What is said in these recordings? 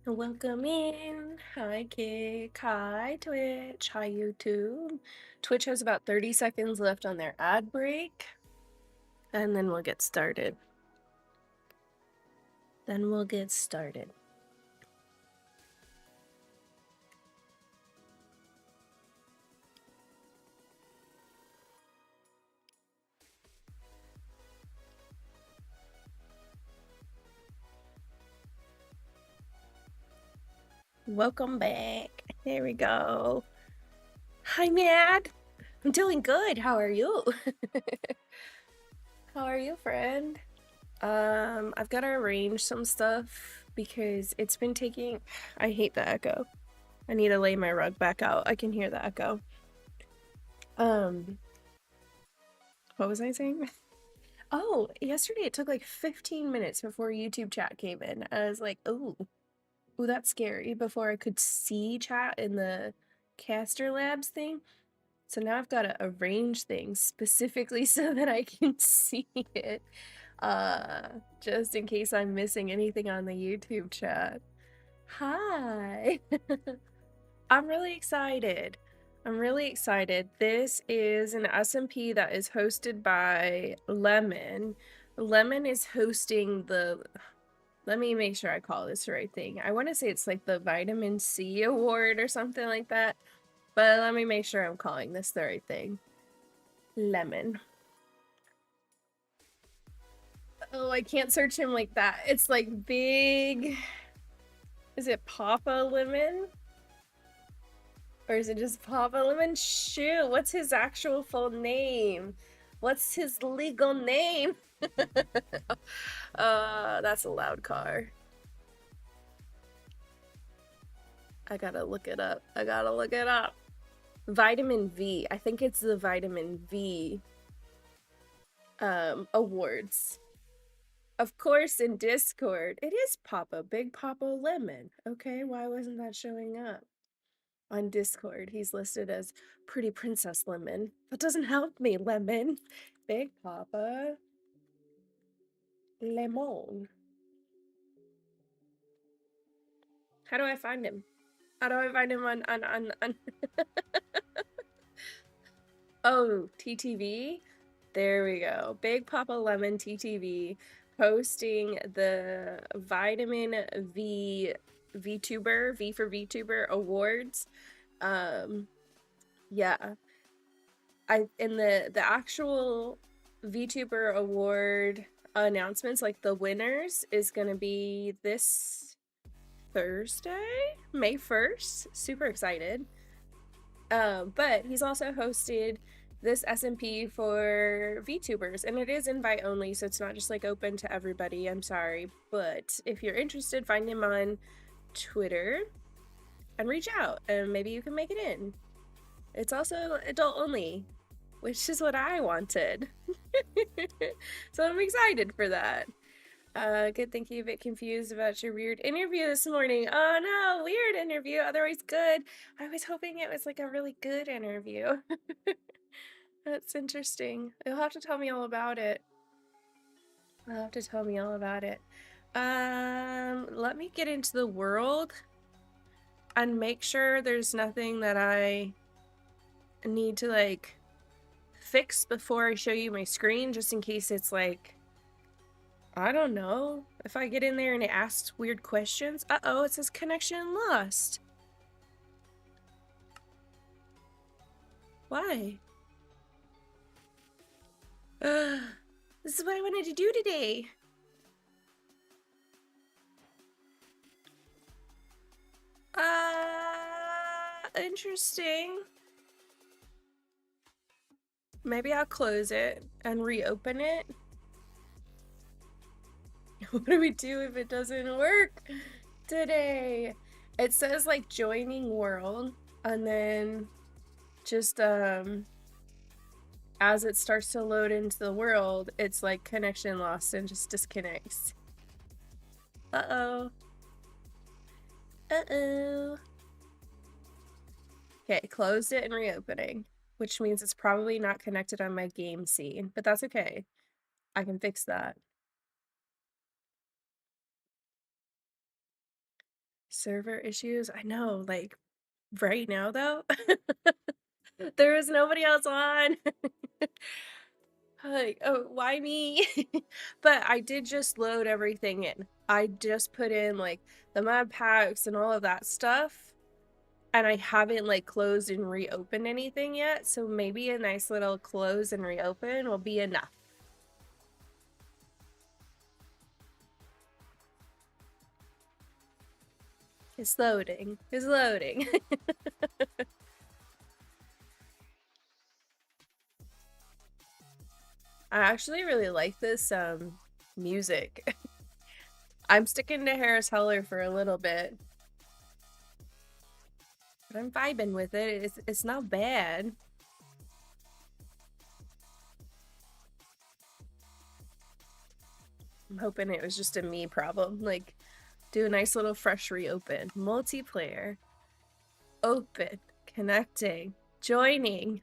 Welcome in. Hi, Kick. Hi, Twitch. Hi, YouTube. Twitch has about 30 seconds left on their ad break, and then we'll get started. Welcome back. There we go. Hi, Mad. I'm doing good. How are you? How are you, friend? I've got to arrange some stuff because it's been taking... I hate the echo. I need to lay my rug back out. I can hear the echo. What was I saying? Oh, yesterday it took like 15 minutes before YouTube chat came in. I was like, ooh, that's scary, before I could see chat in the Caster Labs thing. So now I've got to arrange things specifically so that I can see it, just in case I'm missing anything on the YouTube chat. Hi. I'm really excited. This is an SMP that is hosted by Lemon. Lemon is hosting the... Let me make sure I call this the right thing. I want to say it's like the Vitamin C Award or something like that. But let me make sure I'm calling this the right thing. Lemon. Oh, I can't search him like that. It's like big... Is it Papa Lemon? Or is it just Papa Lemon? Shoot, what's his actual full name? What's his legal name? That's a loud car. I gotta look it up. Vitamin V. I think it's the Vitamin V awards. Of course, in Discord, it is Papa, Big Papa Lemon. Okay, why wasn't that showing up? On Discord, he's listed as Pretty Princess Lemon. That doesn't help me, Lemon. Big Papa Lemon. How do I find him? How do I find him on Oh, TTV? There we go. Big Papa Lemon TTV posting the Vitamin V VTuber, V for VTuber awards. Yeah. In the actual VTuber award announcements, like the winners, is gonna be this Thursday, May 1st. Super excited. But he's also hosted this SMP for VTubers, and it is invite only, so it's not just like open to everybody. I'm sorry, but if you're interested, find him on Twitter and reach out, and maybe you can make it in. It's also adult only, which is what I wanted. So I'm excited for that. Good, thank you. A bit confused about your weird interview this morning. Oh no, weird interview, otherwise good. I was hoping it was like a really good interview. That's interesting. You'll have to tell me all about it. Let me get into the world and make sure there's nothing that I need to like fix before I show you my screen, just in case it's like, I don't know, if I get in there and it asks weird questions. Uh-oh, it says connection lost. Why? This is what I wanted to do today. Interesting. Maybe I'll close it and reopen it. What do we do if it doesn't work today? It says like joining world, and then just as it starts to load into the world, it's like connection lost and just disconnects. Uh-oh. Okay, closed it and reopening, which means it's probably not connected on my game scene, but that's okay. I can fix that. Server issues? I know, like, right now, though? There is nobody else on. Like, oh, why me? But I did just load everything in. I just put in, like, the mod packs and all of that stuff, and I haven't, like, closed and reopened anything yet, so maybe a nice little close and reopen will be enough. It's loading. It's loading. I actually really like this music. I'm sticking to Harris Heller for a little bit, but I'm vibing with it. It's not bad. I'm hoping it was just a me problem. Like, do a nice little fresh reopen. Multiplayer. Open. Connecting. Joining.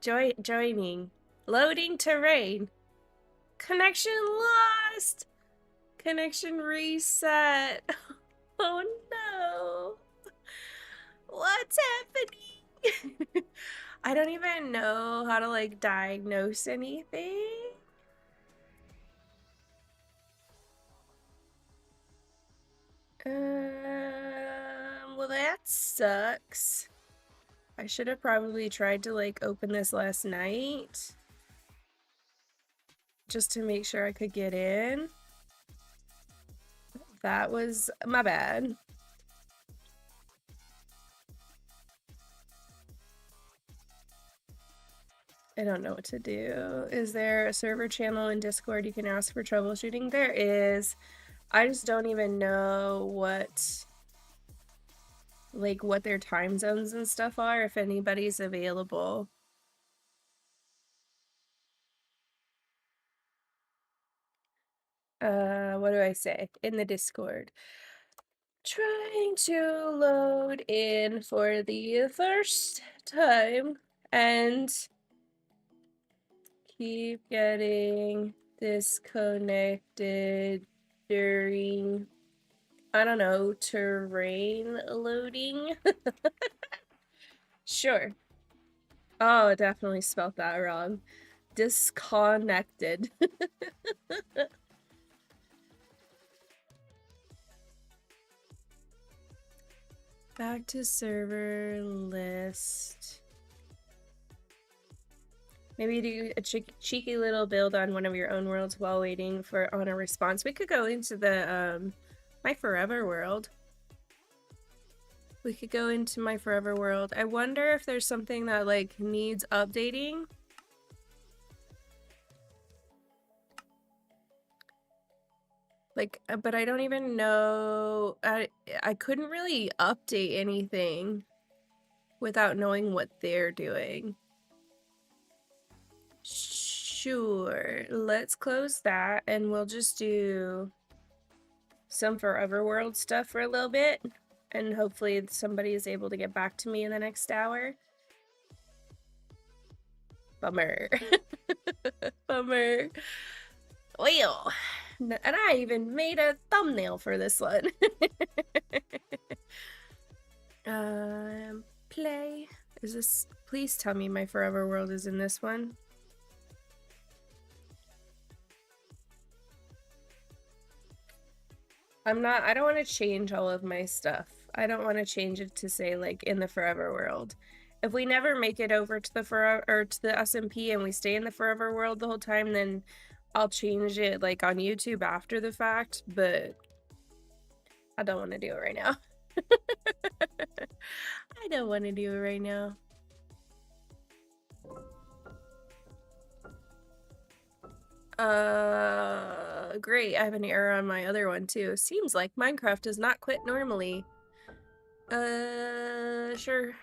Joining. Loading terrain. Connection lost. Connection reset. Oh no. What's happening? I don't even know how to like diagnose anything. Well, that sucks. I should have probably tried to like open this last night just to make sure I could get in. That was my bad. I don't know what to do. Is there a server channel in Discord you can ask for troubleshooting? There is. I just don't even know what their time zones and stuff are, if anybody's available. What do I say? In the Discord. Trying to load in for the first time and keep getting disconnected during, I don't know, terrain loading. Sure. Oh, definitely spelled that wrong. Disconnected. Back to server list. Maybe do a cheeky little build on one of your own worlds while waiting on a response. We could go into the my forever world. We could go into my forever world. I wonder if there's something that like needs updating. Like, but I don't even know. I couldn't really update anything without knowing what they're doing. Sure, let's close that and we'll just do some forever world stuff for a little bit, and hopefully somebody is able to get back to me in the next hour. Bummer. Bummer. Well, and I even made a thumbnail for this one. Play. Is this? Please tell me my forever world is in this one. I don't want to change all of my stuff. I don't want to change it to say like in the forever world. If we never make it over to the SMP and we stay in the forever world the whole time, then I'll change it like on YouTube after the fact, but I don't want to do it right now. I don't want to do it right now. Great. I have an error on my other one too. Seems like Minecraft does not quit normally. Sure.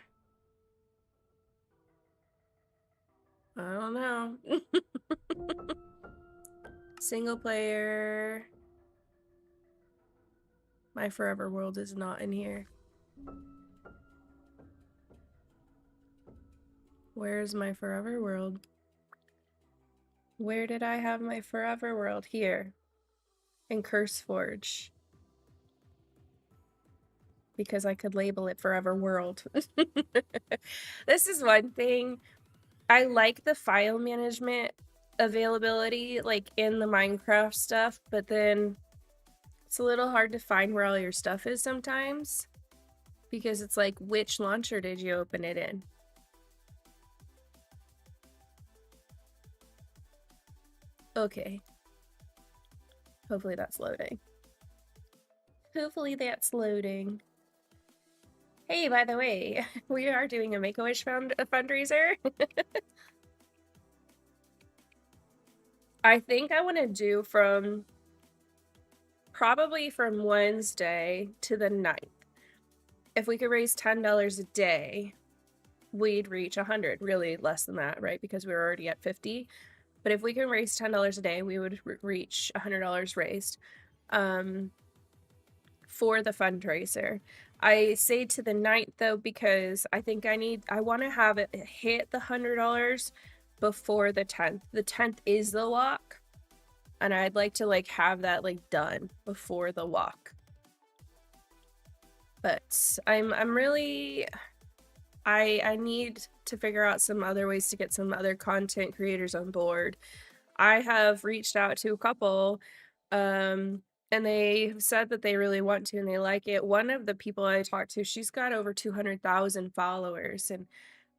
I don't know. Single player. My forever world is not in here. Where's my forever world? Where did I have my forever world? Here. In CurseForge. because I could label it Forever World. This is one thing. I like the file management availability, like in the Minecraft stuff, but then it's a little hard to find where all your stuff is sometimes, because it's like, which launcher did you open it in? Okay. Hopefully that's loading. Hopefully that's loading. Hey, by the way, we are doing a Make-A-Wish fundraiser. I think I want to do probably from Wednesday to the 9th. If we could raise $10 a day, we'd reach 100. Really less than that, right? Because we were already at 50. But if we can raise $10 a day, we would reach $100 raised for the fundraiser. I say to the 9th though, because I think I want to have it hit the $100 before the 10th. The 10th is the walk, and I'd like to like have that like done before the walk. But I'm really, I need to figure out some other ways to get some other content creators on board. I have reached out to a couple, and they said that they really want to and they like it. One of the people I talked to, she's got over 200,000 followers,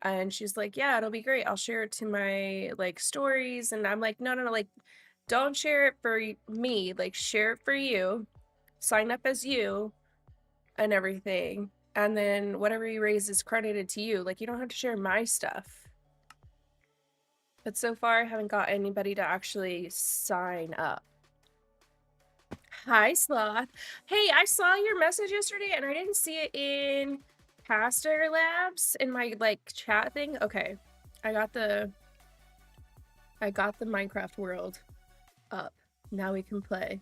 and she's like, yeah, it'll be great. I'll share it to my like stories. And I'm like, no, like, don't share it for me. Like, share it for you. Sign up as you and everything. And then whatever you raise is credited to you. Like, you don't have to share my stuff. But so far, I haven't got anybody to actually sign up. Hi, Sloth. Hey, I saw your message yesterday and I didn't see it in Caster Labs in my like chat thing. Okay. I got the Minecraft world up. Now we can play.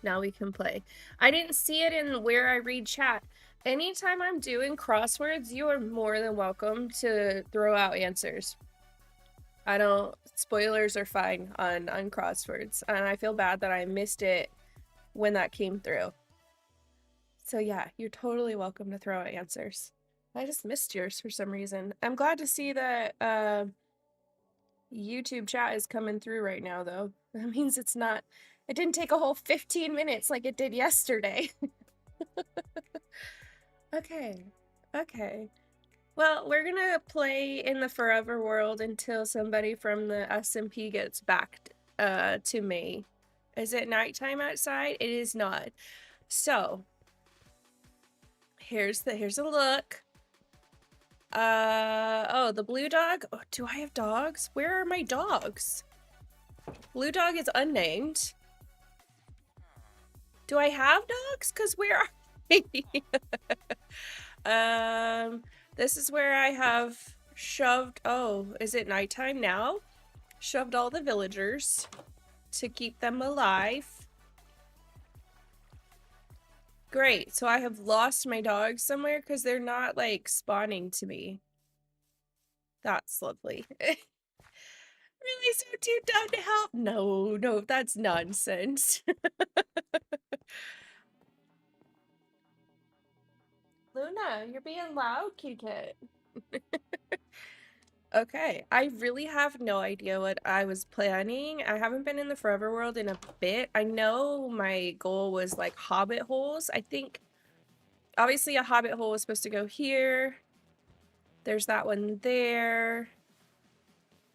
Now we can play. I didn't see it in where I read chat. Anytime I'm doing crosswords, you are more than welcome to throw out answers. I don't, spoilers are fine on crosswords, and I feel bad that I missed it when that came through. So yeah, you're totally welcome to throw out answers. I just missed yours for some reason. I'm glad to see that YouTube chat is coming through right now, though. That means it didn't take a whole 15 minutes like it did yesterday. Okay. Well, we're gonna play in the Forever World until somebody from the SMP gets back to me. Is it nighttime outside? It is not. So, here's a look. Oh, the blue dog? Oh, do I have dogs? Where are my dogs? Blue dog is unnamed. Do I have dogs? Because where are they? This is where I have shoved, oh, is it nighttime now? Shoved all the villagers to keep them alive. Great, so I have lost my dogs somewhere because they're not, like, spawning to me. That's lovely. Really so too dumb to help? No, that's nonsense. Luna, you're being loud, kitty cat. Okay, I really have no idea what I was planning. I haven't been in the Forever World in a bit. I know my goal was like hobbit holes. I think obviously a hobbit hole was supposed to go here. There's that one there.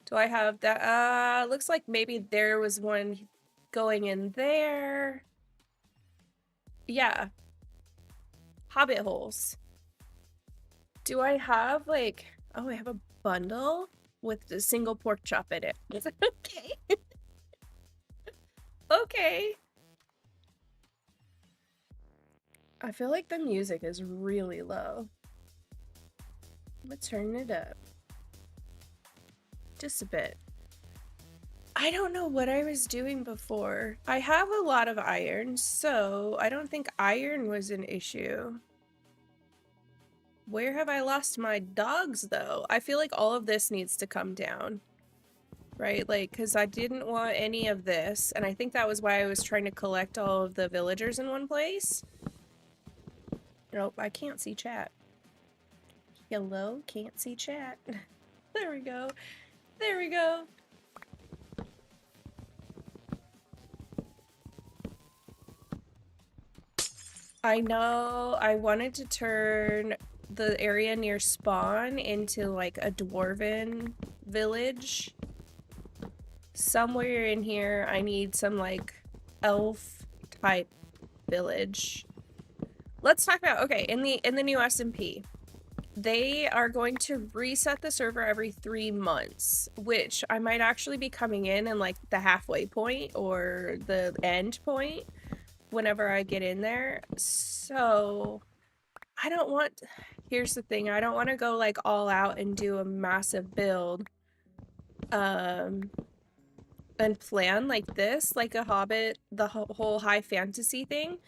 Do I have that? Looks like maybe there was one going in there. Yeah. Hobbit holes. Do I have like, oh, I have a bundle with a single pork chop in it. Okay. Okay. I feel like the music is really low. I'm gonna turn it up. Just a bit. I don't know what I was doing before. I have a lot of iron, so I don't think iron was an issue. Where have I lost my dogs, though? I feel like all of this needs to come down. Right? Like, because I didn't want any of this, and I think that was why I was trying to collect all of the villagers in one place. Nope, I can't see chat. Hello, can't see chat. There we go. There we go. I know I wanted to turn the area near spawn into like a dwarven village. Somewhere in here I need some like elf type village. Let's talk about, okay, in the new SMP, they are going to reset the server every 3 months, which I might actually be coming in like the halfway point or the end point whenever I get in there. So I don't want, here's the thing, I don't want to go like all out and do a massive build and plan like this, like a Hobbit, the whole high fantasy thing.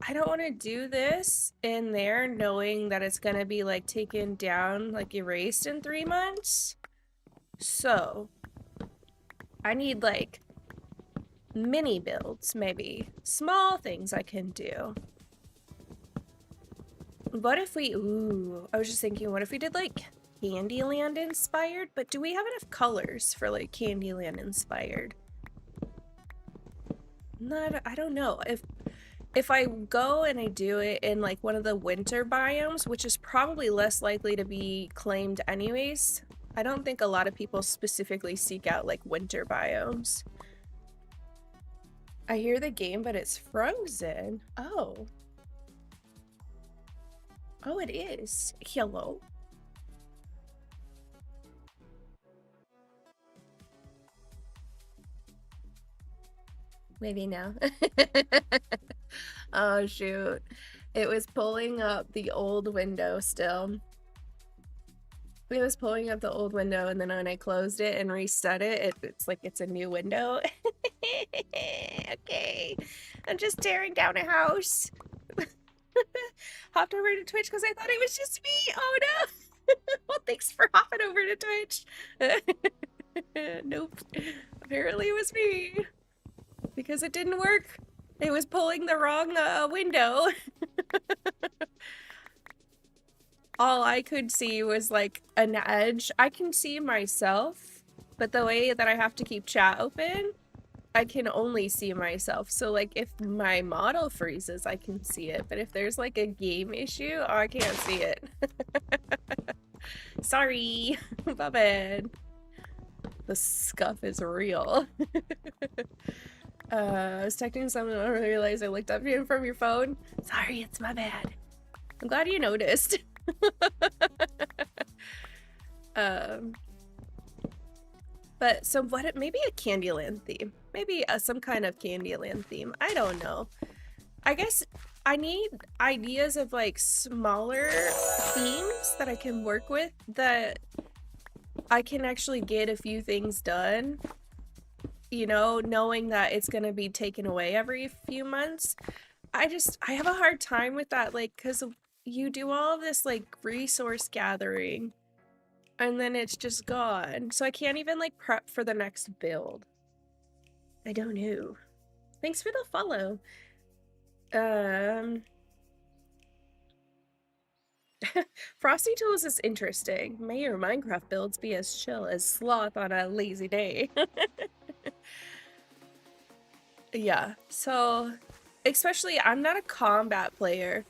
I don't want to do this in there knowing that it's gonna be like taken down, like erased in 3 months. So I need like mini builds, maybe small things I can do. What if we, ooh, I was just thinking, what if we did like Candyland inspired? But do we have enough colors for like Candyland inspired? Not, I don't know. If I go and I do it in like one of the winter biomes, which is probably less likely to be claimed anyways, I don't think a lot of people specifically seek out like winter biomes. I hear the game, but it's frozen. Oh. Oh, it is. Hello. Maybe now. Oh, shoot. It was pulling up the old window still. It was pulling up the old window, and then when I closed it and reset it, it's like it's a new window. Okay. I'm just tearing down a house. Hopped over to Twitch because I thought it was just me. Oh, no. Well, thanks for hopping over to Twitch. Nope. Apparently it was me. Because it didn't work. It was pulling the wrong window. All I could see was like an edge. I can see myself, but the way that I have to keep chat open, I can only see myself. So like if my model freezes, I can see it. But if there's like a game issue, oh, I can't see it. Sorry. My bad. The scuff is real. I was texting someone and I realized I looked up from your phone. Sorry, it's my bad. I'm glad you noticed. But so what, maybe a Candyland theme. Maybe some kind of Candyland theme. I don't know. I guess I need ideas of like smaller themes that I can work with, that I can actually get a few things done, you know, knowing that it's gonna be taken away every few months. I have a hard time with that, like, because you do all of this like resource gathering and then it's just gone, so I can't even like prep for the next build. I don't know. Thanks for the follow. Frosty Tools is interesting. May your Minecraft builds be as chill as Sloth on a lazy day. Yeah, so especially I'm not a combat player.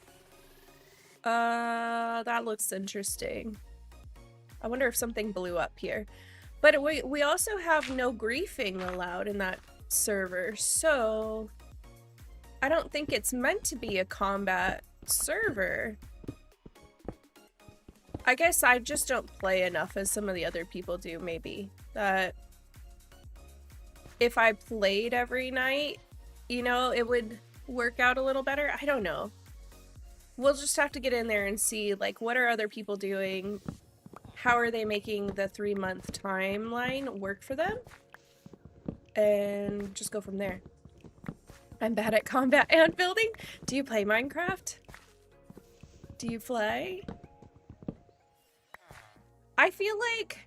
That looks interesting. I wonder if something blew up here. But we also have no griefing allowed in that server, so I don't think it's meant to be a combat server. I guess I just don't play enough as some of the other people do, maybe. That if I played every night, you know, it would work out a little better. I don't know. We'll just have to get in there and see, like, what are other people doing? How are they making the 3-month timeline work for them? And just go from there. I'm bad at combat and building. Do you play Minecraft? Do you play? I feel like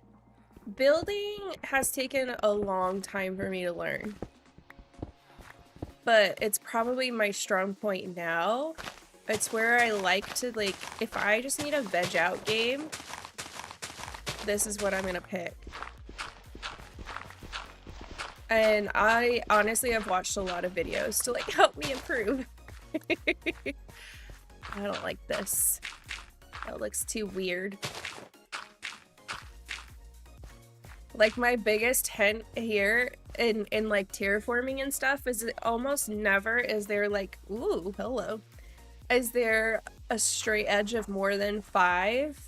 building has taken a long time for me to learn. But it's probably my strong point now. It's where I like to, like, if I just need a veg out game, this is what I'm gonna pick. And I honestly have watched a lot of videos to, like, help me improve. I don't like this. That looks too weird. Like, my biggest hint here in like terraforming and stuff is that almost never is there like, ooh, hello. Is there a straight edge of more than 5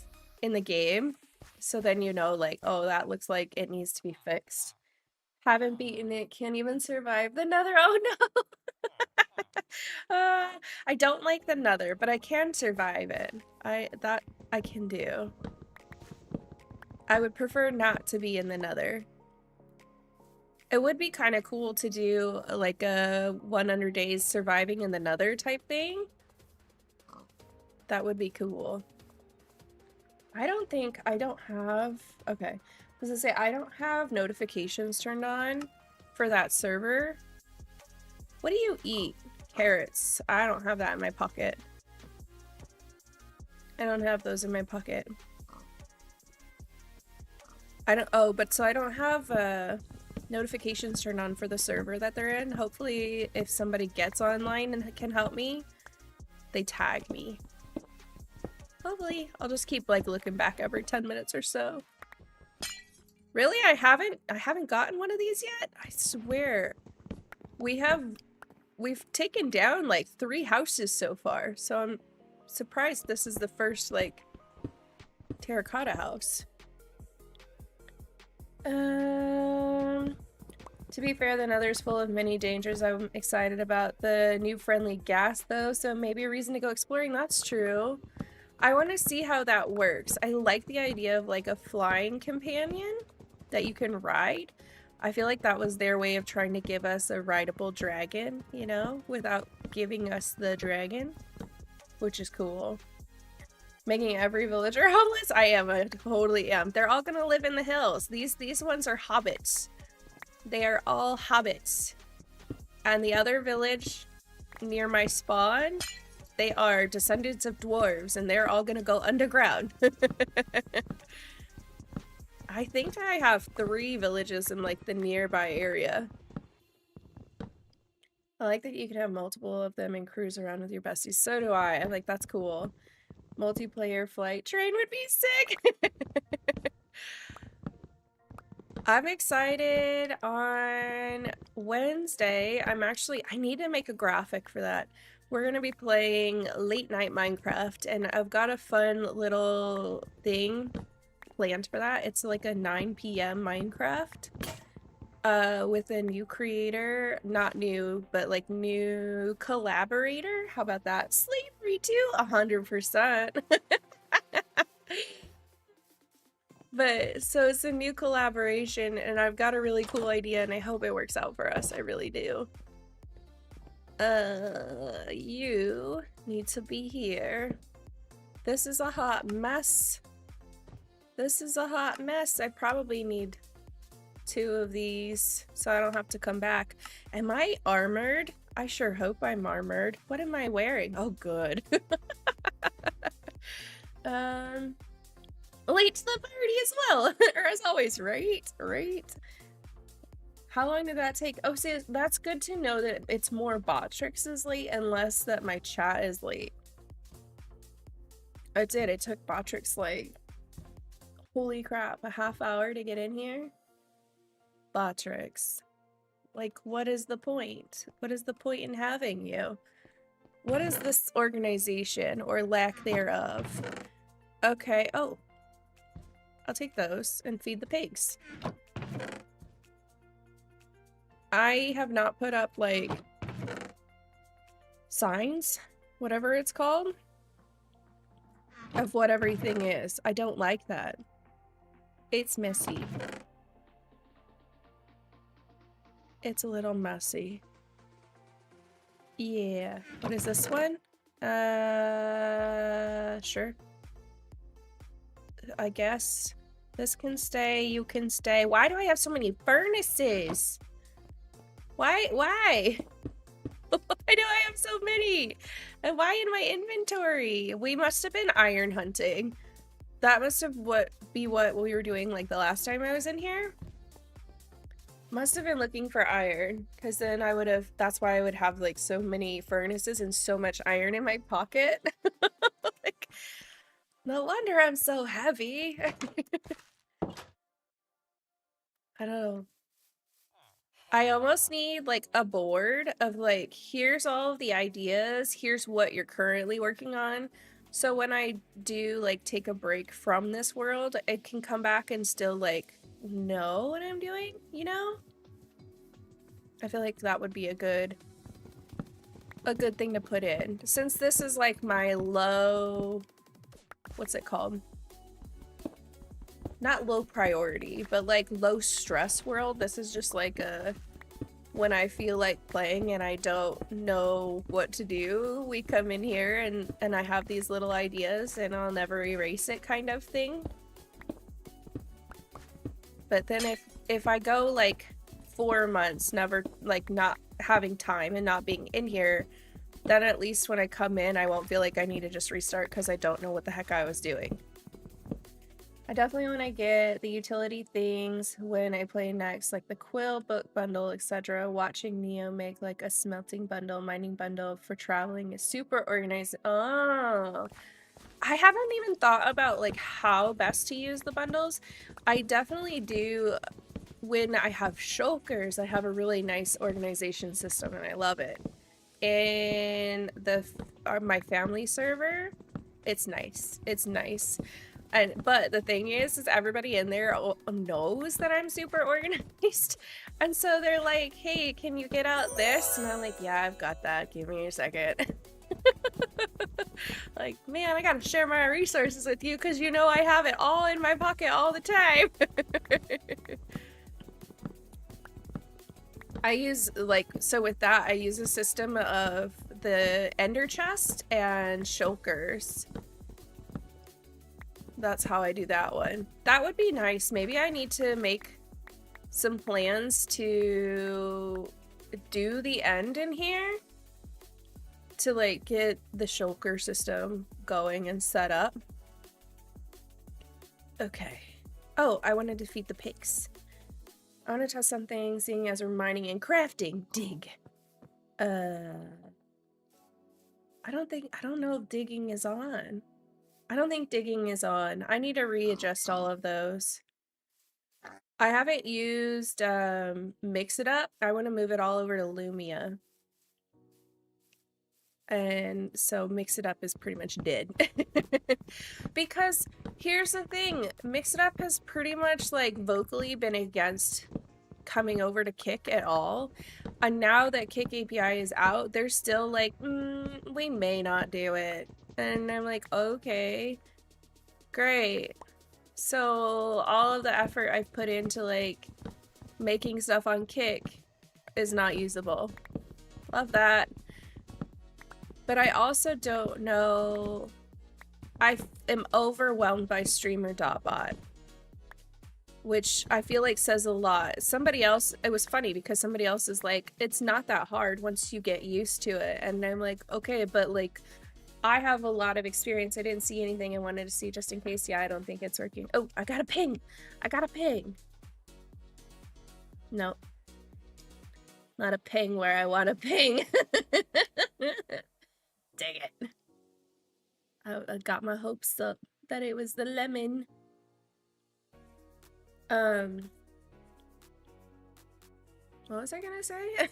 in the game? So then you know, like, oh, that looks like it needs to be fixed. Haven't beaten it, can't even survive the nether. Oh no! I don't like the nether, but I can survive it. That I can do. I would prefer not to be in the nether. It would be kind of cool to do like a 100 days surviving in the nether type thing. That would be cool. I don't have, okay. I was gonna say, I don't have notifications turned on for that server. What do you eat? Carrots. I don't have that in my pocket. I don't have those in my pocket. So I don't have notifications turned on for the server that they're in. Hopefully, if somebody gets online and can help me, they tag me. Hopefully, I'll just keep like looking back every 10 minutes or so. Really? I haven't gotten one of these yet? I swear. We've taken down like 3 houses so far, so I'm surprised this is the first like terracotta house. To be fair, the nether's full of many dangers. I'm excited about the new friendly gas though, so maybe a reason to go exploring. That's true. I want to see how that works. I like the idea of like a flying companion that you can ride. I feel like that was their way of trying to give us a rideable dragon, you know, without giving us the dragon, which is cool. Making every villager homeless? I totally am. They're all gonna live in the hills. These ones are hobbits. They are all hobbits. And the other village near my spawn, they are descendants of dwarves, and they're all gonna go underground. I think I have 3 villages in like the nearby area. I like that you can have multiple of them and cruise around with your besties. So do I. I'm like, that's cool. Multiplayer flight train would be sick. I'm excited. On Wednesday, I need to make a graphic for that. We're gonna be playing late night Minecraft, and I've got a fun little thing planned for that. It's like a 9 p.m. Minecraft with a new creator, not new, but like new collaborator. How about that? Slavery too, 100%. But so it's a new collaboration, and I've got a really cool idea, and I hope it works out for us. I really do. You need to be here. This is a hot mess. This is a hot mess. I probably need 2 of these so I don't have to come back. Am I armored? I sure hope I'm armored. What am I wearing? Oh, good. Late to the party as well. Or as always, right? Right. How long did that take? Oh, see, that's good to know that it's more Botrix is late and less that my chat is late. It did. It took Botrix like, holy crap, a half hour to get in here? Botrix. Like, what is the point? What is the point in having you? What is this organization or lack thereof? Okay, oh. I'll take those and feed the pigs. I have not put up, like, signs, whatever it's called, of what everything is. I don't like that. It's messy. It's a little messy. Yeah. What is this one? Sure. I guess. This can stay, you can stay. Why do I have so many furnaces? Why? Why? Why? I know I have so many. And why in my inventory? We must have been iron hunting. That must have be what we were doing like the last time I was in here. Must have been looking for iron, because then I would have, that's why I would have like so many furnaces and so much iron in my pocket. Like, no wonder I'm so heavy. I don't know. I almost need like a board of like, here's all of the ideas, here's what you're currently working on. So when I do like take a break from this world, I can come back and still like know what I'm doing, you know? I feel like that would be a good thing to put in. Since this is like my low, what's it called? Not low priority, but like low stress world. This is just like a, when I feel like playing and I don't know what to do, we come in here and I have these little ideas and I'll never erase it kind of thing. But then if I go like 4 months never, like not having time and not being in here, then at least when I come in I won't feel like I need to just restart because I don't know what the heck I was doing. I definitely want to get the utility things when I play next, like the quill, book bundle, etc. Watching Neo make like a smelting bundle, mining bundle for traveling is super organized. Oh, I haven't even thought about like how best to use the bundles. I definitely do. When I have shulkers, I have a really nice organization system and I love it. In my family server, it's nice. It's nice. But the thing is everybody in there knows that I'm super organized. And so they're like, hey, can you get out this? And I'm like, yeah, I've got that. Give me a second. Like, man, I gotta share my resources with you because you know I have it all in my pocket all the time. I use, like, so with that, I use a system of the ender chest and shulkers. That's how I do that one. That would be nice. Maybe I need to make some plans to do the end in here to like get the shulker system going and set up. Okay. Oh, I want to defeat the pigs. I want to test something, seeing as we're mining and crafting. Dig. I don't know if digging is on. I don't think digging is on. I need to readjust all of those. I haven't used Mix It Up. I want to move it all over to Lumia. And so Mix It Up is pretty much dead. Because here's the thing, Mix It Up has pretty much like vocally been against coming over to Kick at all. And now that Kick API is out, they're still like, we may not do it. And I'm like, okay, great. So all of the effort I've put into like making stuff on Kick is not usable. Love that. But I also don't know. I am overwhelmed by streamer.bot, which I feel like says a lot. Somebody else, it was funny because somebody else is like, it's not that hard once you get used to it. And I'm like, okay, but like, I have a lot of experience. I didn't see anything I wanted to see just in case. Yeah, I don't think it's working. Oh, I got a ping. I got a ping. Nope. Not a ping where I want a ping. Dang it. I got my hopes up that it was the lemon. What was I gonna say?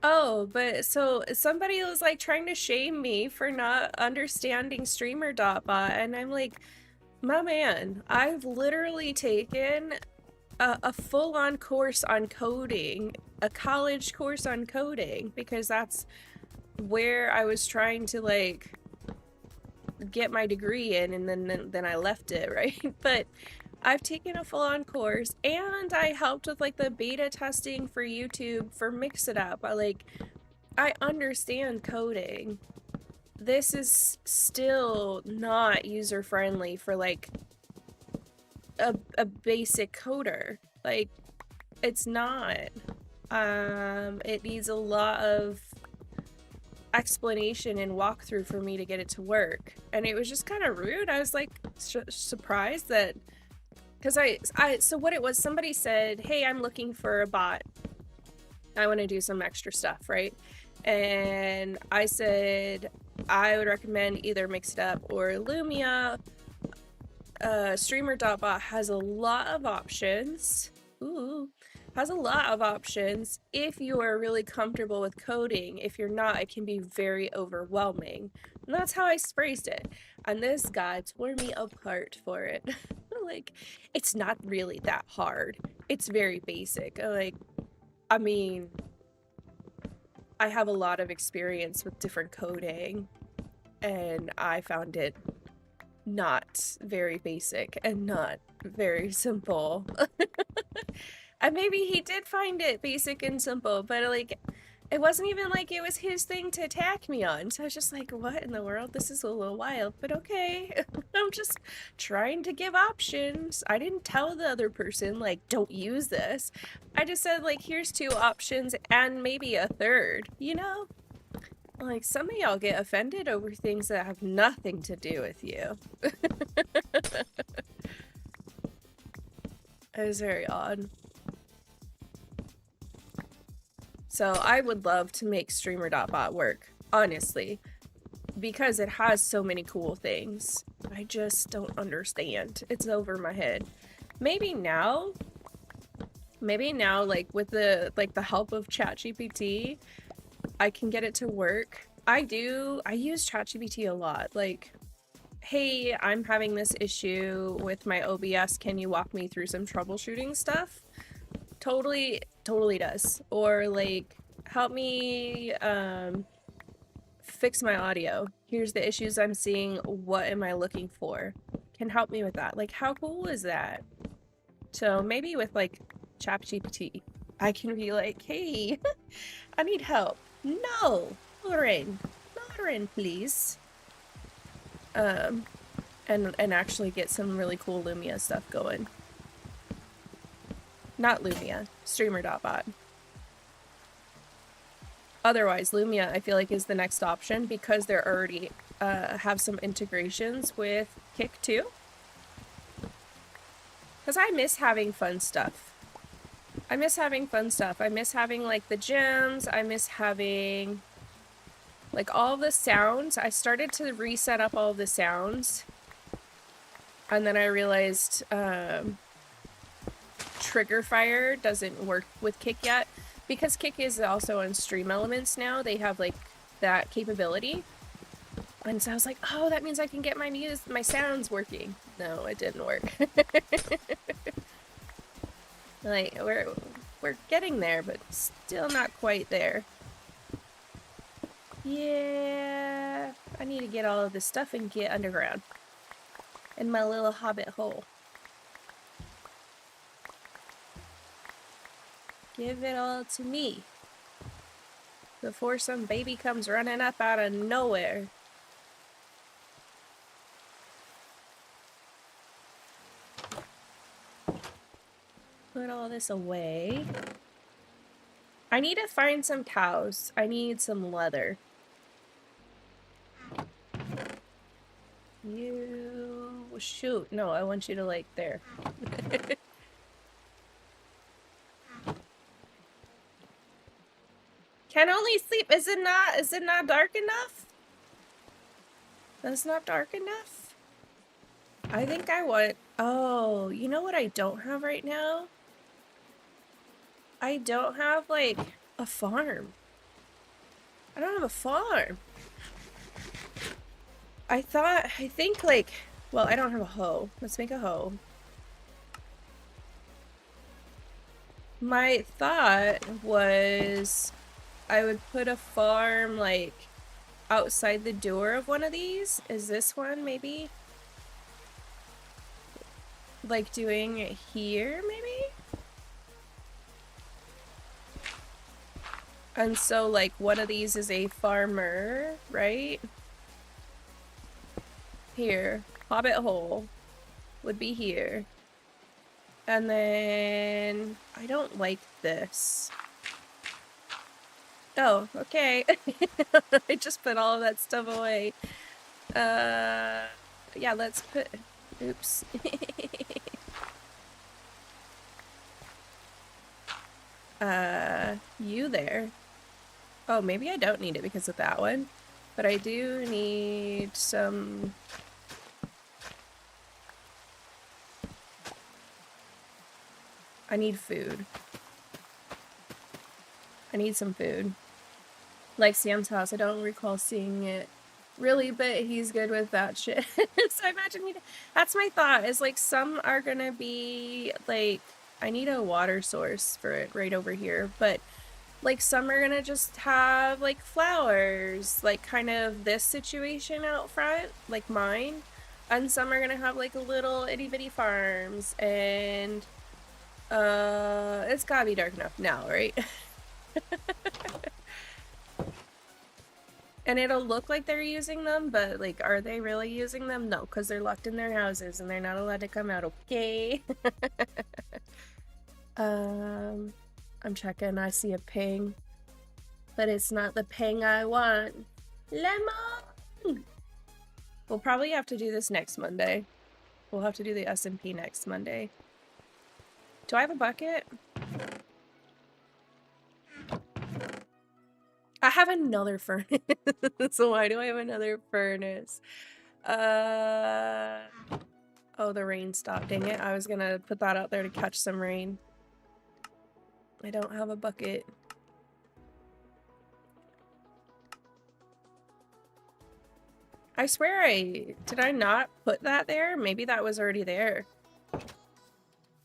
Oh, but so somebody was like trying to shame me for not understanding streamer.bot, and I'm like, my man, I've literally taken a full-on course on coding, a college course on coding, because that's where I was trying to like get my degree in, and then I left it, right? But I've taken a full-on course, and I helped with like the beta testing for YouTube for Mix It Up. I understand coding. This is still not user-friendly for like a basic coder. Like, it's not. It needs a lot of explanation and walkthrough for me to get it to work. And it was just kind of rude. I was like surprised that, because so what it was, somebody said, hey, I'm looking for a bot. I want to do some extra stuff, right? And I said, I would recommend either Mix It Up or Lumia. Streamer.bot has a lot of options. Has a lot of options if you are really comfortable with coding. If you're not, it can be very overwhelming. And that's how I phrased it. And this guy tore me apart for it. Like, it's not really that hard. It's very basic. Like, I mean, I have a lot of experience with different coding, and I found it not very basic and not very simple. And maybe he did find it basic and simple, but like, it wasn't even like it was his thing to attack me on. So I was just like, what in the world? This is a little wild, but okay. I'm just trying to give options. I didn't tell the other person, like, don't use this. I just said, like, here's 2 options and maybe a third, you know? Like, some of y'all get offended over things that have nothing to do with you. It was very odd. So I would love to make streamer.bot work, honestly, because it has so many cool things. I just don't understand. It's over my head. Maybe now, like with the help of ChatGPT, I can get it to work. I use ChatGPT a lot. Like, hey, I'm having this issue with my OBS. Can you walk me through some troubleshooting stuff? Totally does. Or like, help me fix my audio. Here's the issues I'm seeing. What am I looking for? Can help me with that. Like, how cool is that? So maybe with like ChatGPT, I can be like, hey, I need help. No, Lauren, please. And actually get some really cool Lumia stuff going. Not Lumia, streamer.bot. Otherwise, Lumia, I feel like, is the next option because they're already have some integrations with Kick too. Because I miss having fun stuff. I miss having like the gyms. I miss having like all the sounds. I started to reset up all the sounds. And then I realized Trigger Fire doesn't work with Kick yet. Because Kick is also on Stream Elements now, they have like that capability. And so I was like, oh, that means I can get my sounds working. No, it didn't work. Like, we're getting there, but still not quite there. Yeah, I need to get all of this stuff and get underground. In my little hobbit hole. Give it all to me. Before some baby comes running up out of nowhere. Put all this away. I need to find some cows. I need some leather. You... Shoot. No, I want you to, like, there. Can only sleep. Is it not dark enough? That's not dark enough? I think I want... Oh, you know what I don't have right now? I don't have, like, a farm. I don't have a farm. I think, like... Well, I don't have a hoe. Let's make a hoe. My thought was I would put a farm, like, outside the door of one of these. Is this one, maybe? Like, doing it here, maybe? And so, like, one of these is a farmer, right? Here. Hobbit hole would be here. And then I don't like this. Oh, okay. I just put all of that stuff away. Yeah, let's put... Oops. You there. Oh, maybe I don't need it because of that one. But I do need some... I need food. I need some food. Like Sam's house, I don't recall seeing it really, but he's good with that shit. So I imagine that's my thought, is like some are gonna be like, I need a water source for it right over here, but like some are gonna just have like flowers, like kind of this situation out front, like mine, and some are gonna have like little itty bitty farms, and it's gotta be dark enough now, right? And it'll look like they're using them, but like, are they really using them? No, because they're locked in their houses and they're not allowed to come out, okay? I'm checking, I see a ping, but it's not the ping I want. Lemon! We'll probably have to do this next Monday. We'll have to do the SMP next Monday. Do I have a bucket? I have another furnace. So why do I have another furnace? Oh, the rain stopped. Dang it. I was gonna put that out there to catch some rain. I don't have a bucket. I swear did I not put that there? Maybe that was already there.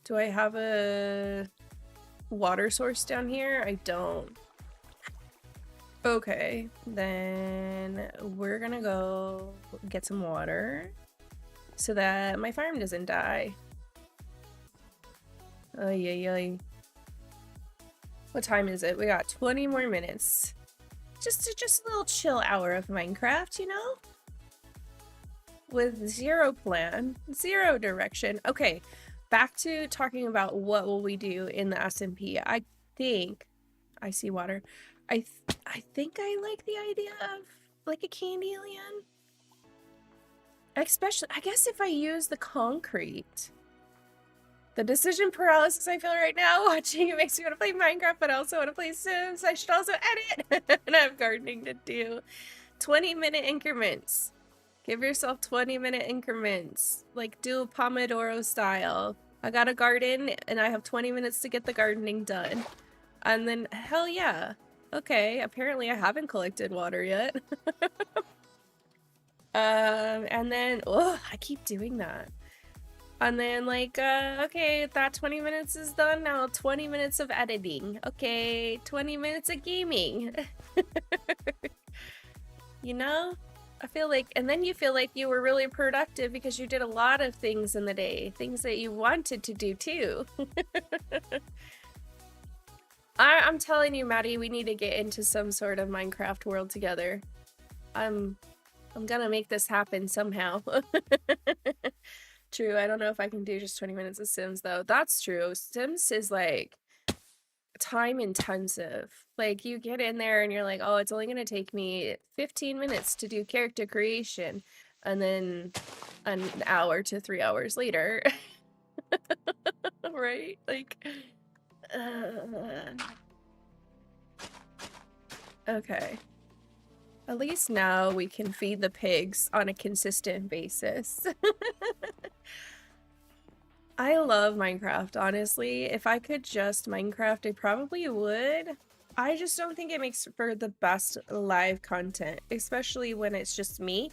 Do I have a water source down here? I don't. Okay, then we're gonna go get some water so that my farm doesn't die. Ay, ay, ay. What time is it? We got 20 more minutes. Just a little chill hour of Minecraft, you know? With zero plan, zero direction. Okay, back to talking about what will we do in the SMP. I think I see water. I think I like the idea of like a candy alien. Especially, I guess if I use the concrete. The decision paralysis I feel right now watching it makes me want to play Minecraft, but I also want to play Sims. I should also edit and I have gardening to do. 20-minute increments. Give yourself 20-minute increments. Like, do a Pomodoro style. I got a garden and I have 20 minutes to get the gardening done. And then, hell yeah. Okay, apparently I haven't collected water yet. And then, oh, I keep doing that. And then like, okay, that 20 minutes is done, now 20 minutes of editing. Okay, 20 minutes of gaming. You know? I feel like, and then you feel like you were really productive because you did a lot of things in the day. Things that you wanted to do too. I'm telling you, Maddie, we need to get into some sort of Minecraft world together. I'm gonna make this happen somehow. True, I don't know if I can do just 20 minutes of Sims though. That's true. Sims is like time intensive. Like you get in there and you're like, oh, it's only gonna take me 15 minutes to do character creation. And then an hour to 3 hours later. Right? Like, okay. At least now we can feed the pigs on a consistent basis. I love Minecraft, honestly. If I could just Minecraft, I probably would. I just don't think it makes for the best live content, especially when it's just me.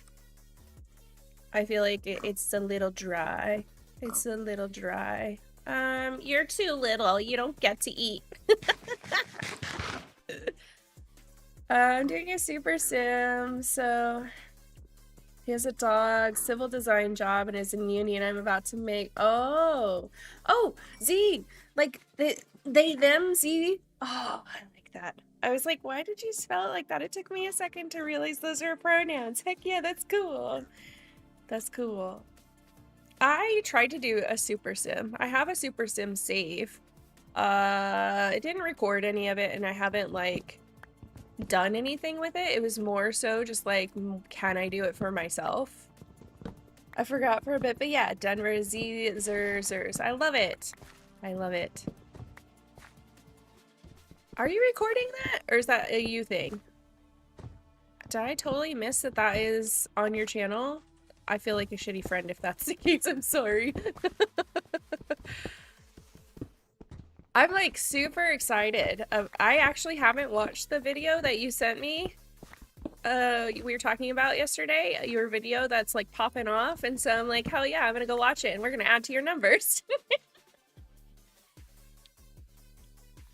I feel like it's a little dry. It's a little dry. You're too little. You don't get to eat. I'm doing a super sim, so he has a dog, civil design job, and is in uni, and I'm about to make, oh, Z, like, they, them, Z, oh, I like that. I was like, why did you spell it like that? It took me a second to realize those are pronouns. Heck yeah, that's cool. That's cool. I tried to do a super sim. I have a super sim save. It didn't record any of it, and I haven't, like, done anything with it. It was more so just like, can I do it for myself? I forgot for a bit, but yeah, Denver Z Zers. I love it. I love it. Are you recording that? Or is that a you thing? Did I totally miss that that is on your channel? I feel like a shitty friend if that's the case. I'm sorry. I'm like super excited. I actually haven't watched the video that you sent me. We were talking about yesterday, your video that's like popping off, and so I'm like, hell yeah, I'm gonna go watch it and we're gonna add to your numbers.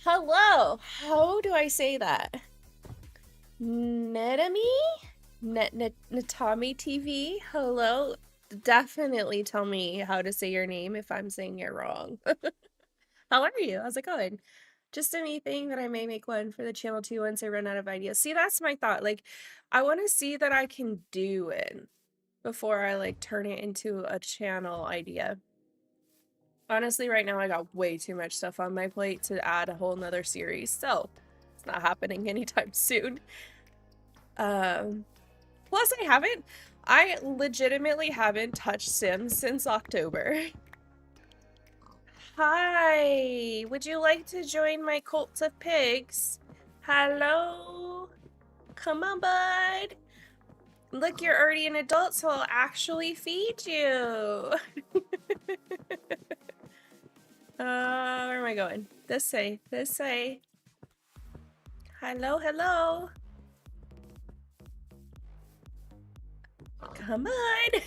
Hello, how do I say that? Netami? Natami TV? Hello? Definitely tell me how to say your name if I'm saying it wrong. How are you? How's it going? Just anything that I may make one for the channel too once I run out of ideas. See, that's my thought. Like, I want to see that I can do it before I like turn it into a channel idea. Honestly, right now I got way too much stuff on my plate to add a whole nother series, so it's not happening anytime soon. Plus I legitimately haven't touched Sims since October. Hi, would you like to join my cult of pigs? Hello? Come on, bud. Look, you're already an adult, so I'll actually feed you. Where am I going? This way, this way. Hello, hello. Come on.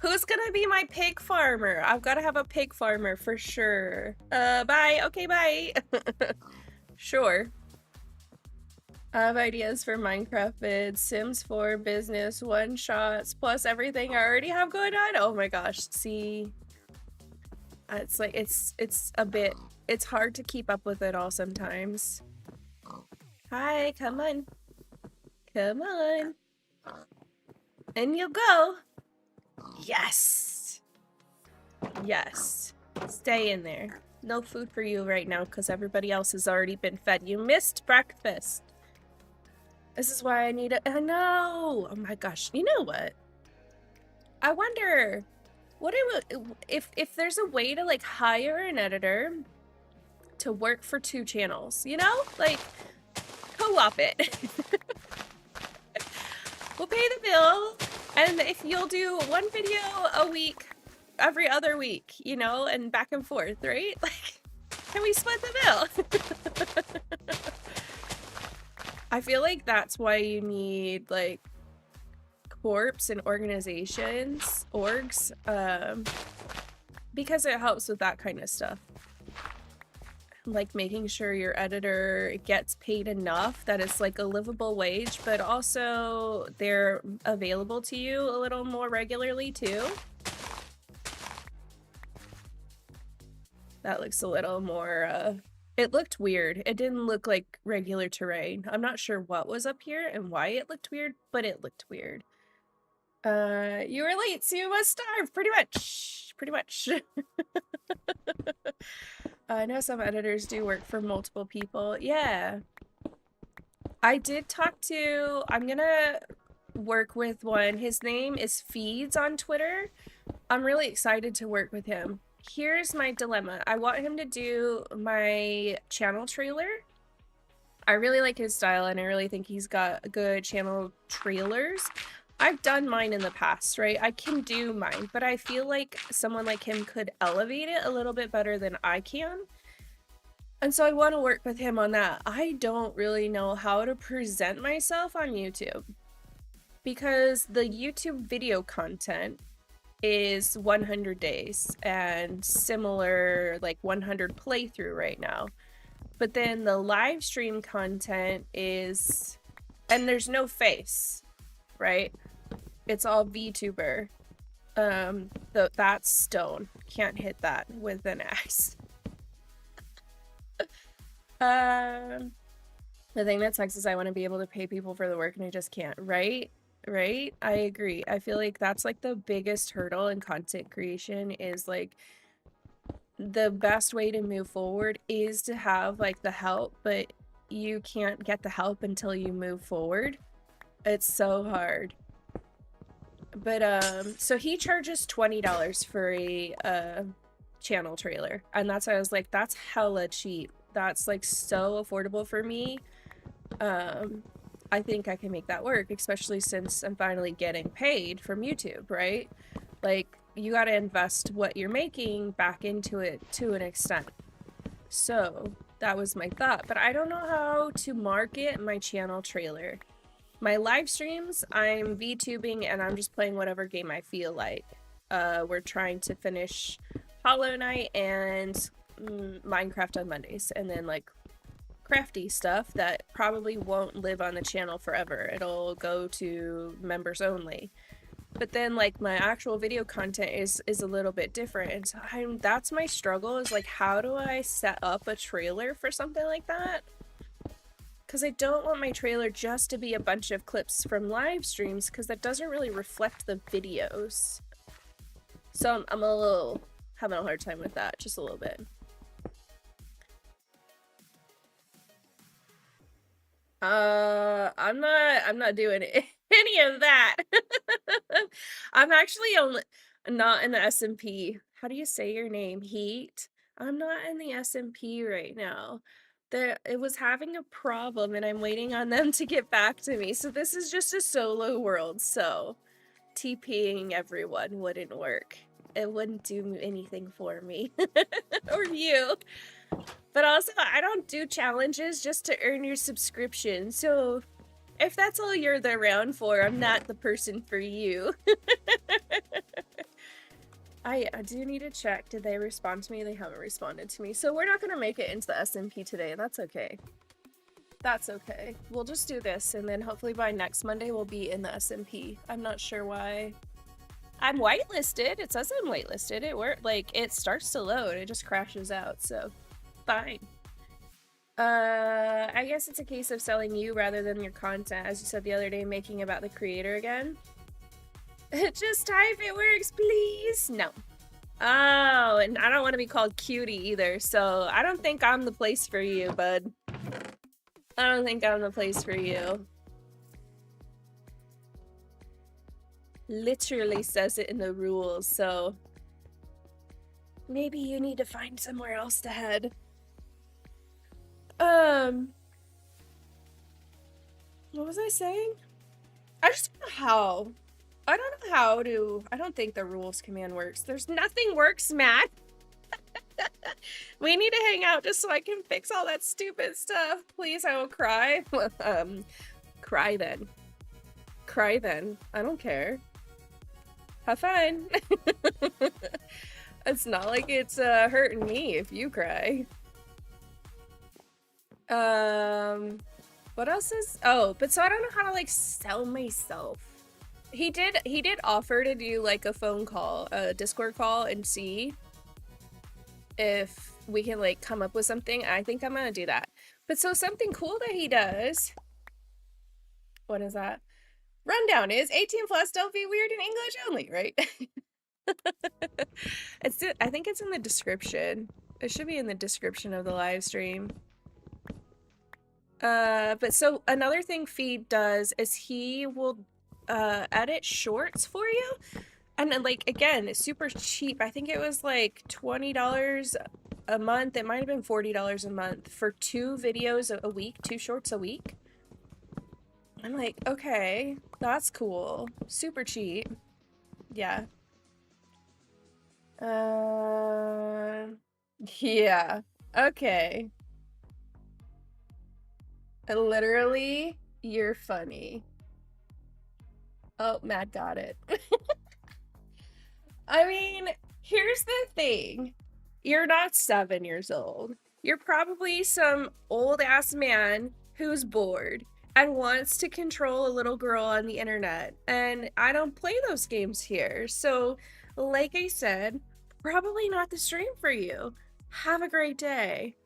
Who's gonna be my pig farmer? I've gotta have a pig farmer for sure. Bye. Okay, bye. Sure. I have ideas for Minecraft vids, Sims 4, business, one-shots, plus everything I already have going on. Oh my gosh, see? It's like, it's a bit, it's hard to keep up with it all sometimes. Hi, come on. Come on. And you go. Yes. Yes. Stay in there. No food for you right now because everybody else has already been fed. You missed breakfast. This is why I need it. I know. Oh my gosh. You know what? I wonder what if there's a way to like hire an editor to work for 2 channels, you know? Like co-op it. We'll pay the bill, and if you'll do 1 video a week, every other week, you know, and back and forth, right? Like, can we split the bill? I feel like that's why you need, like, corps and organizations, orgs, because it helps with that kind of stuff. Like making sure your editor gets paid enough that it's like a livable wage, but also they're available to you a little more regularly too. That looks a little more, it looked weird. It didn't look like regular terrain. I'm not sure what was up here and why it looked weird, but it looked weird. You were late, so you must starve, pretty much. Pretty much. I know some editors do work for multiple people. Yeah. I did talk to, I'm gonna work with one. His name is Feeds on Twitter. I'm really excited to work with him. Here's my dilemma. I want him to do my channel trailer. I really like his style and I really think he's got good channel trailers. I've done mine in the past, right? I can do mine, but I feel like someone like him could elevate it a little bit better than I can. And so I want to work with him on that. I don't really know how to present myself on YouTube because the YouTube video content is 100 days and similar like 100 playthrough right now. But then the live stream content is, and there's no face, right? It's all VTuber. That's stone. Can't hit that with an axe. The thing that sucks is I want to be able to pay people for the work and I just can't, right? Right? I agree. I feel like that's like the biggest hurdle in content creation is like the best way to move forward is to have like the help, but you can't get the help until you move forward. It's so hard. But so he charges $20 for a channel trailer, and that's why I was like, that's hella cheap. That's like so affordable for me. I think I can make that work, especially since I'm finally getting paid from YouTube, right? Like, you gotta invest what you're making back into it to an extent. So that was my thought, but I don't know how to market my channel trailer. My live streams, I'm VTubing and I'm just playing whatever game I feel like. We're trying to finish Hollow Knight and Minecraft on Mondays, and then like crafty stuff that probably won't live on the channel forever. It'll go to members only. But then like my actual video content is a little bit different, and so that's my struggle, is like, how do I set up a trailer for something like that? Because I don't want my trailer just to be a bunch of clips from live streams, because that doesn't really reflect the videos. So I'm having a hard time with that, just a little bit. I'm not doing any of that. I'm actually not in the SMP. How do you say your name? Heat? I'm not in the SMP right now. It was having a problem, and I'm waiting on them to get back to me. So this is just a solo world, so TPing everyone wouldn't work. It wouldn't do anything for me. Or you. But also, I don't do challenges just to earn your subscription, so if that's all you're around for, I'm not the person for you. I do need to check. Did they respond to me? They haven't responded to me. So we're not going to make it into the SMP today, and that's okay. That's okay. We'll just do this, and then hopefully by next Monday we'll be in the SMP. I'm not sure why. I'm whitelisted. It says I'm whitelisted. It starts to load. It just crashes out, so fine. I guess it's a case of selling you rather than your content, as you said the other day, making about the creator again. Just type it works, please. No. Oh, and I don't want to be called cutie either, so I don't think I'm the place for you, bud. I don't think I'm the place for you. Literally says it in the rules, so maybe you need to find somewhere else to head. What was I saying? I just don't know how. I don't know how to. I don't think the rules command works. There's nothing works, Matt. We need to hang out just so I can fix all that stupid stuff. Please, I will cry. Cry then. Cry then. I don't care. Have fun. It's not like it's hurting me if you cry. What else is... Oh, but so I don't know how to, like, sell myself. He did offer to do, like, a phone call, a Discord call, and see if we can, like, come up with something. I think I'm gonna do that. But so something cool that he does... What is that? Rundown is 18 plus, don't be weird in English only, right? I think it's in the description. It should be in the description of the live stream. But so another thing Feed does is he will edit shorts for you, and then, like, again, it's super cheap. I think it was like $20 a month. It might have been $40 a month for 2 videos a week, 2 shorts a week. I'm like, okay, that's cool. Super cheap. Yeah. Yeah. Okay. Literally, you're funny. Oh, Matt got it. I mean, here's the thing. You're not 7 years old. You're probably some old-ass man who's bored and wants to control a little girl on the internet. And I don't play those games here. So, like I said, probably not the stream for you. Have a great day.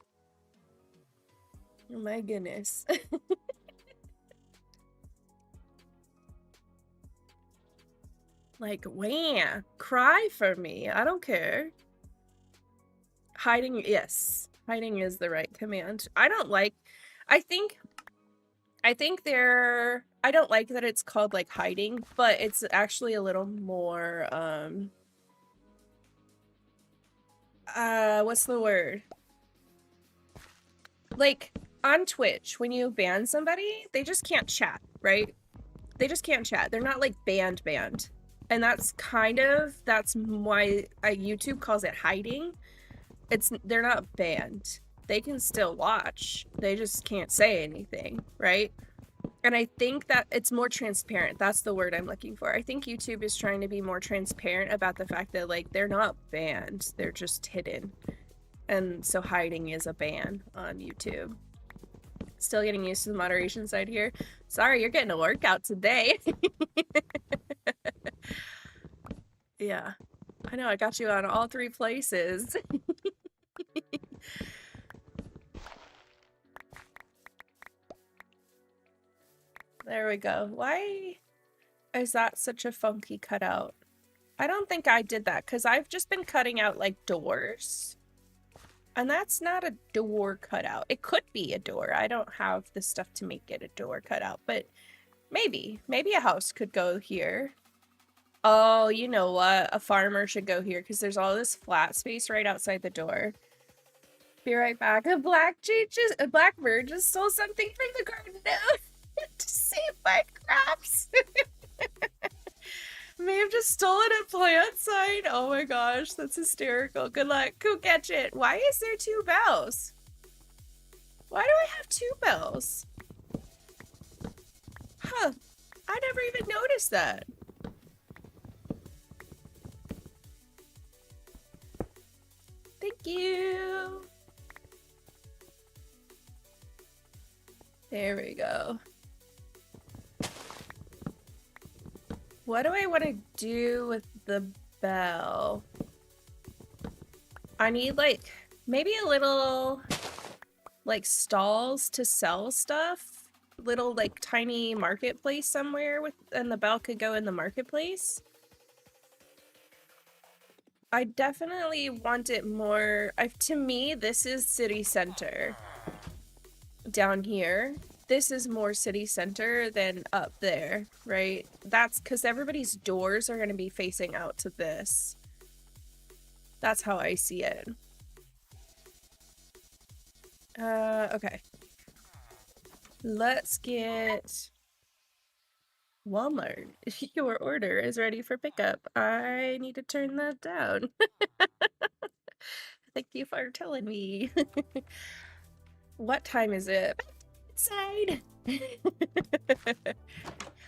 Oh my goodness. Like, wah, cry for me. I don't care. Hiding, yes. Hiding is the right command. I don't like I think they're, I don't like that it's called like hiding, but it's actually a little more what's the word? Like on Twitch, when you ban somebody, they just can't chat, right? They just can't chat. They're not like banned. And that's why YouTube calls it hiding. They're not banned. They can still watch. They just can't say anything, right? And I think that it's more transparent. That's the word I'm looking for. I think YouTube is trying to be more transparent about the fact that like they're not banned. They're just hidden. And so hiding is a ban on YouTube. Still getting used to the moderation side here. Sorry, you're getting a workout today. Yeah. I know, I got you on all 3 places. There we go. Why is that such a funky cutout? I don't think I did that because I've just been cutting out like doors. And that's not a door cutout. It could be a door. I don't have the stuff to make it a door cutout, but maybe a house could go here. Oh, you know what? A farmer should go here because there's all this flat space right outside the door. Be right back. A blackbird just stole something from the garden to save my crops. May have just stolen a plant sign. Oh my gosh, that's hysterical. Good luck. Go catch it. Why is there 2 bells? Why do I have 2 bells? Huh. I never even noticed that. Thank you. There we go. What do I want to do with the bell? I need like maybe a little like stalls to sell stuff. Little like tiny marketplace somewhere and the bell could go in the marketplace. I definitely want it more. To me, this is city center. Down here. This is more city center than up there, right? That's because everybody's doors are going to be facing out to this. That's how I see it. Okay. Let's get Walmart. Your order is ready for pickup. I need to turn that down. Thank you for telling me. What time is it? Inside.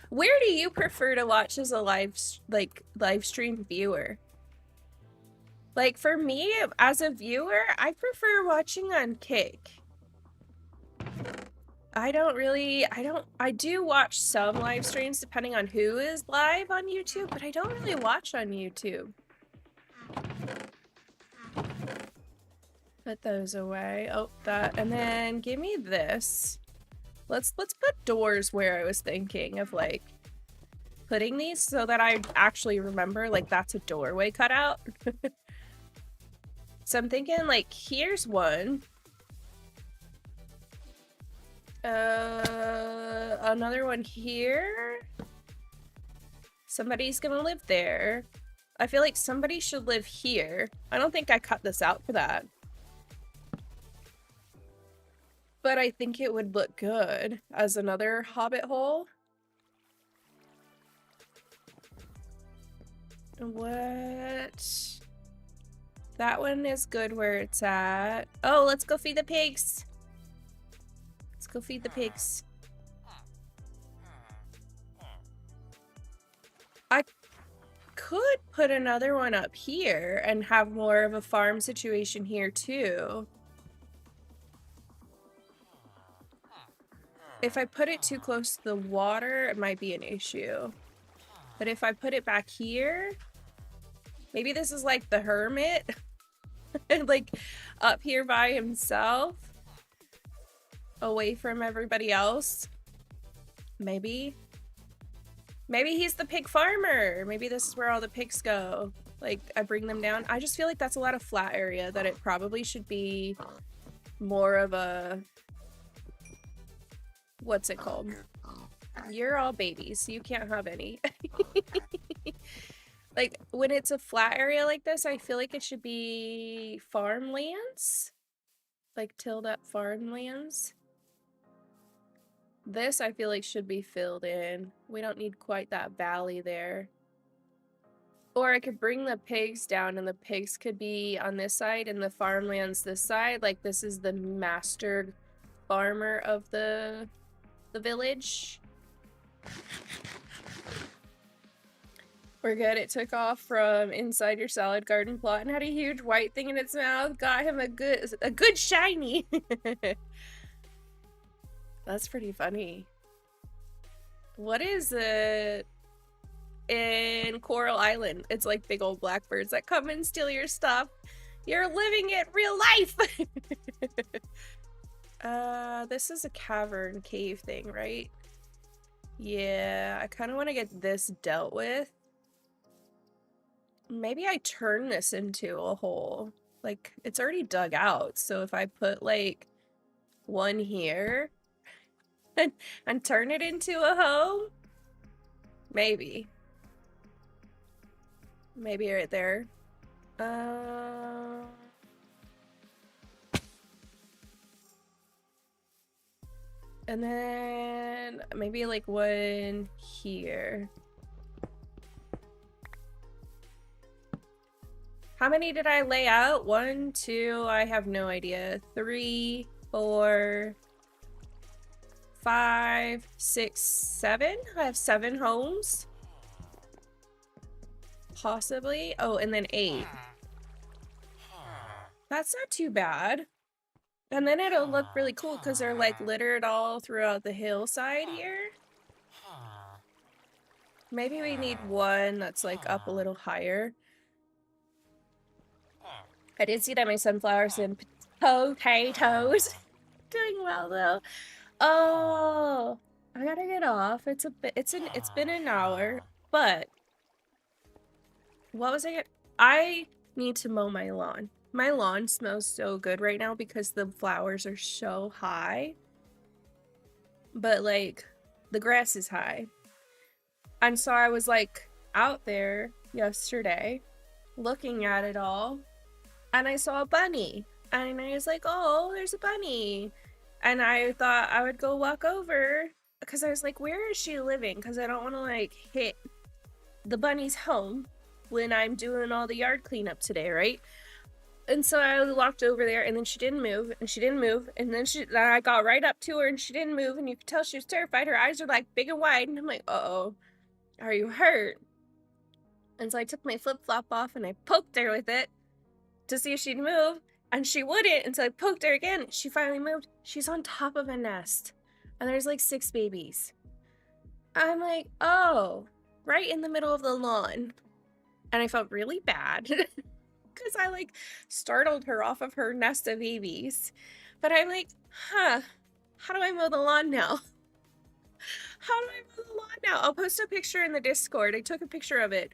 Where do you prefer to watch as a live stream viewer? Like for me, as a viewer, I prefer watching on Kick. I do watch some live streams depending on who is live on YouTube, but I don't really watch on YouTube. Put those away. Oh, that, and then give me this. Let's put doors where I was thinking of like putting these so that I actually remember like that's a doorway cutout. So I'm thinking like here's one. Another one here. Somebody's gonna live there. I feel like somebody should live here. I don't think I cut this out for that. But I think it would look good as another hobbit hole. What? That one is good where it's at. Oh, let's go feed the pigs. Let's go feed the pigs. I could put another one up here and have more of a farm situation here too. If I put it too close to the water, it might be an issue. But if I put it back here, maybe this is like the hermit, like up here by himself, away from everybody else. Maybe he's the pig farmer. Maybe this is where all the pigs go. Like I bring them down. I just feel like that's a lot of flat area that it probably should be more of a what's it called? You're all babies. You can't have any. Like, when it's a flat area like this, I feel like it should be farmlands. Like, tilled up farmlands. This, I feel like, should be filled in. We don't need quite that valley there. Or I could bring the pigs down, and the pigs could be on this side, and the farmlands this side. Like, this is the master farmer of the village. We're good. It took off from inside your salad garden plot and had a huge white thing in its mouth. Got him a good shiny. That's pretty funny. What is it in Coral Island? It's like big old blackbirds that come and steal your stuff. You're living it real life. This is a cavern cave thing, right? Yeah, I kind of want to get this dealt with. Maybe I turn this into a hole. Like, it's already dug out, so if I put, like, one here and turn it into a home? Maybe. Maybe right there. And then maybe like one here. How many did I lay out? 1, 2, I have no idea. 3, 4, 5, 6, 7. I have 7 homes. Possibly. Oh, and then 8. That's not too bad. And then it'll look really cool because they're like littered all throughout the hillside here. Maybe we need one that's like up a little higher. I did see that my sunflowers and potatoes doing well though. Oh, I gotta get off. It's been an hour, but what was I need to mow my lawn. My lawn smells so good right now because the flowers are so high. But like the grass is high. And so I was like out there yesterday looking at it all. And I saw a bunny. And I was like, oh, there's a bunny. And I thought I would go walk over. Because I was like, where is she living? Because I don't want to, like, hit the bunny's home when I'm doing all the yard cleanup today, right? And so I walked over there, and then she didn't move, and she didn't move. And then I got right up to her, and she didn't move. And you could tell she was terrified. Her eyes are, like, big and wide. And I'm like, uh-oh, are you hurt? And so I took my flip-flop off, and I poked her with it to see if she'd move, and she wouldn't, and so I poked her again. She finally moved. She's on top of a nest, and there's like 6 babies. I'm like, oh, right in the middle of the lawn. And I felt really bad because I like startled her off of her nest of babies. But I'm like, how do I mow the lawn now? How do I mow the lawn now? I'll post a picture in the Discord. I took a picture of it.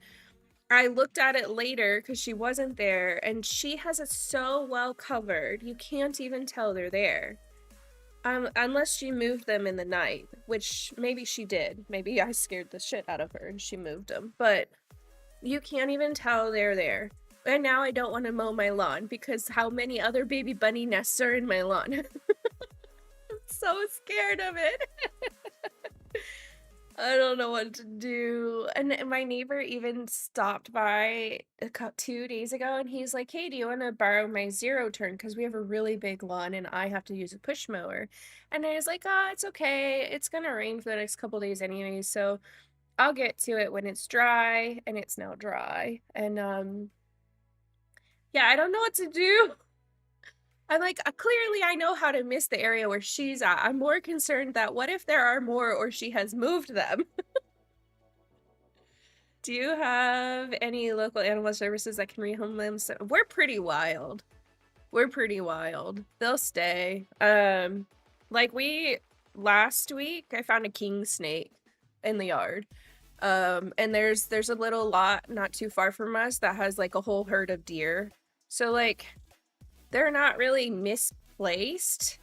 I looked at it later because she wasn't there, and she has it so well covered, you can't even tell they're there. Unless she moved them in the night, which maybe she did. Maybe I scared the shit out of her and she moved them, but you can't even tell they're there. And now I don't want to mow my lawn because how many other baby bunny nests are in my lawn? I'm so scared of it. I don't know what to do. And my neighbor even stopped by 2 days ago, and he's like, hey, do you want to borrow my zero turn? Because we have a really big lawn, and I have to use a push mower. And I was like, oh, it's okay. It's going to rain for the next couple days anyway, so I'll get to it when it's dry, and it's now dry. And, yeah, I don't know what to do. I'm like, clearly I know how to miss the area where she's at. I'm more concerned that what if there are more or she has moved them? Do you have any local animal services that can rehome them? So we're pretty wild. We're pretty wild. They'll stay. Like last week I found a king snake in the yard. And there's a little lot not too far from us that has like a whole herd of deer. So like they're not really misplaced.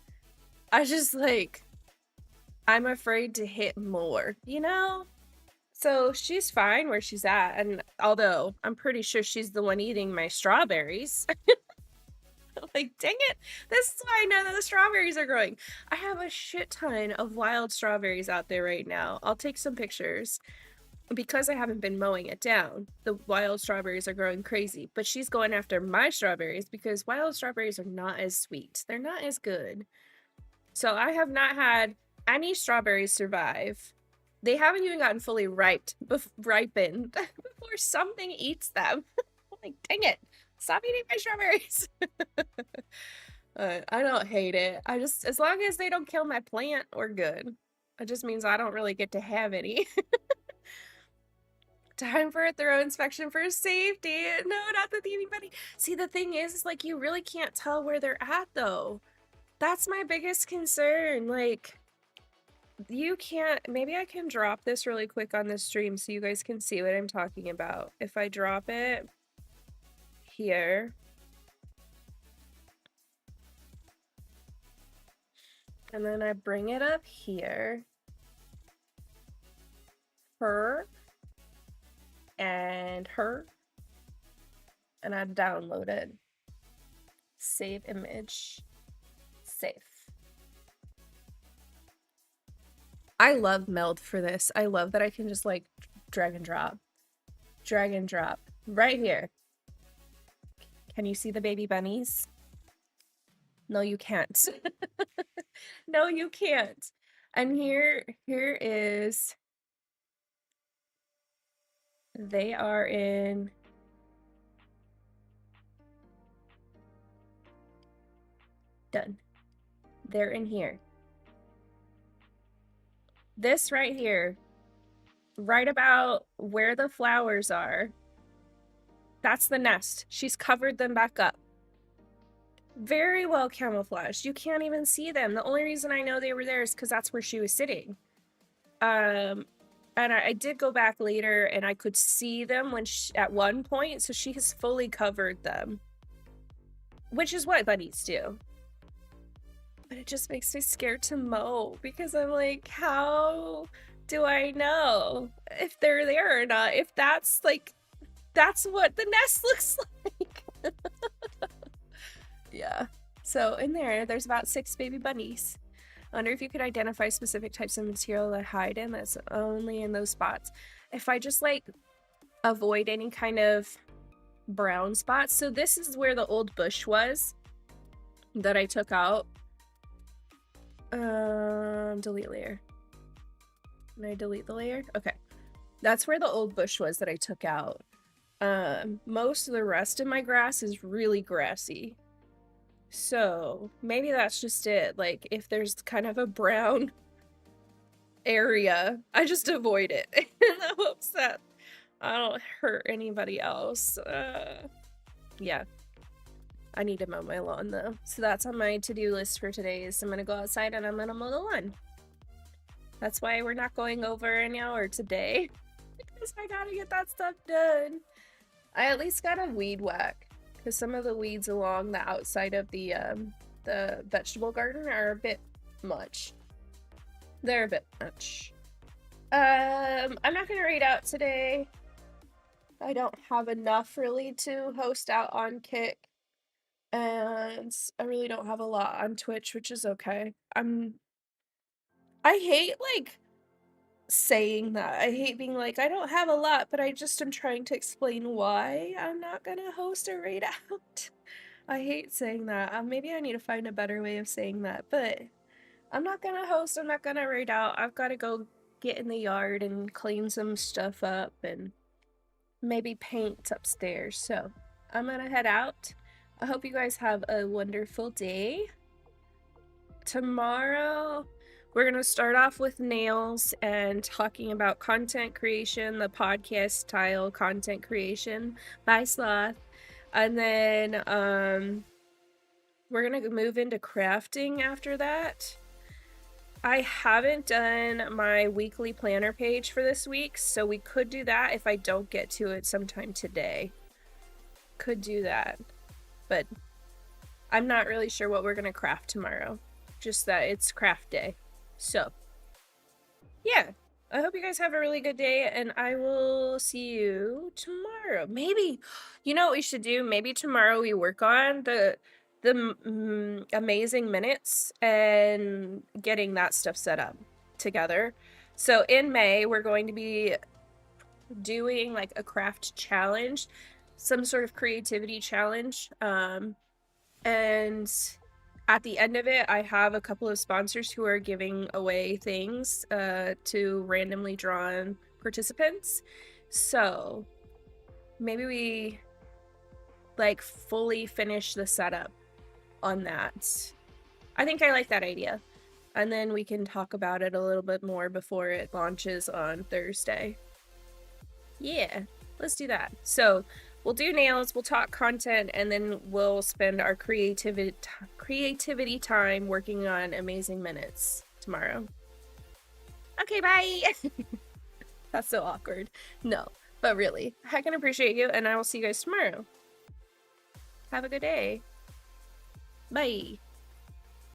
I just like I'm afraid to hit more, you know? So she's fine where she's at, and although I'm pretty sure she's the one eating my strawberries. Like, dang it, this is why I know that the strawberries are growing. I have a shit ton of wild strawberries out there right now. I'll take some pictures. Because I haven't been mowing it down, the wild strawberries are growing crazy. But she's going after my strawberries because wild strawberries are not as sweet. They're not as good. So I have not had any strawberries survive. They haven't even gotten fully ripened before something eats them. Like, dang it, stop eating my strawberries. I don't hate it. I just, as long as they don't kill my plant, we're good. It just means I don't really get to have any. Time for a thorough inspection for safety. No, not the thieving bunny. See, the thing is like, you really can't tell where they're at, though. That's my biggest concern. Like, you can't... Maybe I can drop this really quick on the stream so you guys can see what I'm talking about. If I drop it here... and then I bring it up here... her... and her... and I download it. Save image. Save. I love Meld for this. I love that I can just like drag and drop. Drag and drop. Right here. Can you see the baby bunnies? No, you can't. No, you can't. And here is... they are in... done. They're in here. This right here, right about where the flowers are, that's the nest. She's covered them back up. Very well camouflaged. You can't even see them. The only reason I know they were there is because that's where she was sitting. And I did go back later and I could see them when at one point, so she has fully covered them. Which is what bunnies do. But it just makes me scared to mow because I'm like, how do I know if they're there or not? If that's like, that's what the nest looks like. Yeah. So in there's about 6 baby bunnies. I wonder if you could identify specific types of material that hide in that's only in those spots. If I just like avoid any kind of brown spots. So this is where the old bush was that I took out. Delete layer. Can I delete the layer? Okay. That's where the old bush was that I took out. Most of the rest of my grass is really grassy. So maybe that's just it. Like, if there's kind of a brown area, I just avoid it in the hopes that I don't hurt anybody else. Yeah. I need to mow my lawn though. So that's on my to-do list for today is I'm gonna go outside and I'm gonna mow the lawn. That's why we're not going over an hour today. Because I gotta get that stuff done. I at least got a weed whack. Because some of the weeds along the outside of the vegetable garden are a bit much. They're a bit much. I'm not gonna raid out today. I don't have enough really to host out on Kick. And I really don't have a lot on Twitch, which is okay. I hate like saying that. I hate being like, I don't have a lot, but I just am trying to explain why I'm not gonna host a raid out. I hate saying that. Maybe I need to find a better way of saying that, but I'm not gonna host, I'm not gonna raid out. I've gotta go get in the yard and clean some stuff up and maybe paint upstairs. So I'm gonna head out. I hope you guys have a wonderful day. Tomorrow, we're going to start off with nails and talking about content creation, the podcast style content creation by Sloth. And then we're going to move into crafting after that. I haven't done my weekly planner page for this week, so we could do that if I don't get to it sometime today. Could do that. But I'm not really sure what we're going to craft tomorrow. Just that it's craft day. So, yeah, I hope you guys have a really good day, and I will see you tomorrow. Maybe, you know what we should do? Maybe tomorrow we work on the amazing minutes and getting that stuff set up together. So in May, we're going to be doing like a craft challenge, some sort of creativity challenge. And at the end of it, I have a couple of sponsors who are giving away things to randomly drawn participants. So maybe we like fully finish the setup on that. I think I like that idea. And then we can talk about it a little bit more before it launches on Thursday. Yeah, let's do that. So we'll do nails, we'll talk content, and then we'll spend our creativity time working on amazing minutes tomorrow. Okay, bye. That's so awkward. No, but really, I can appreciate you, and I will see you guys tomorrow. Have a good day. Bye.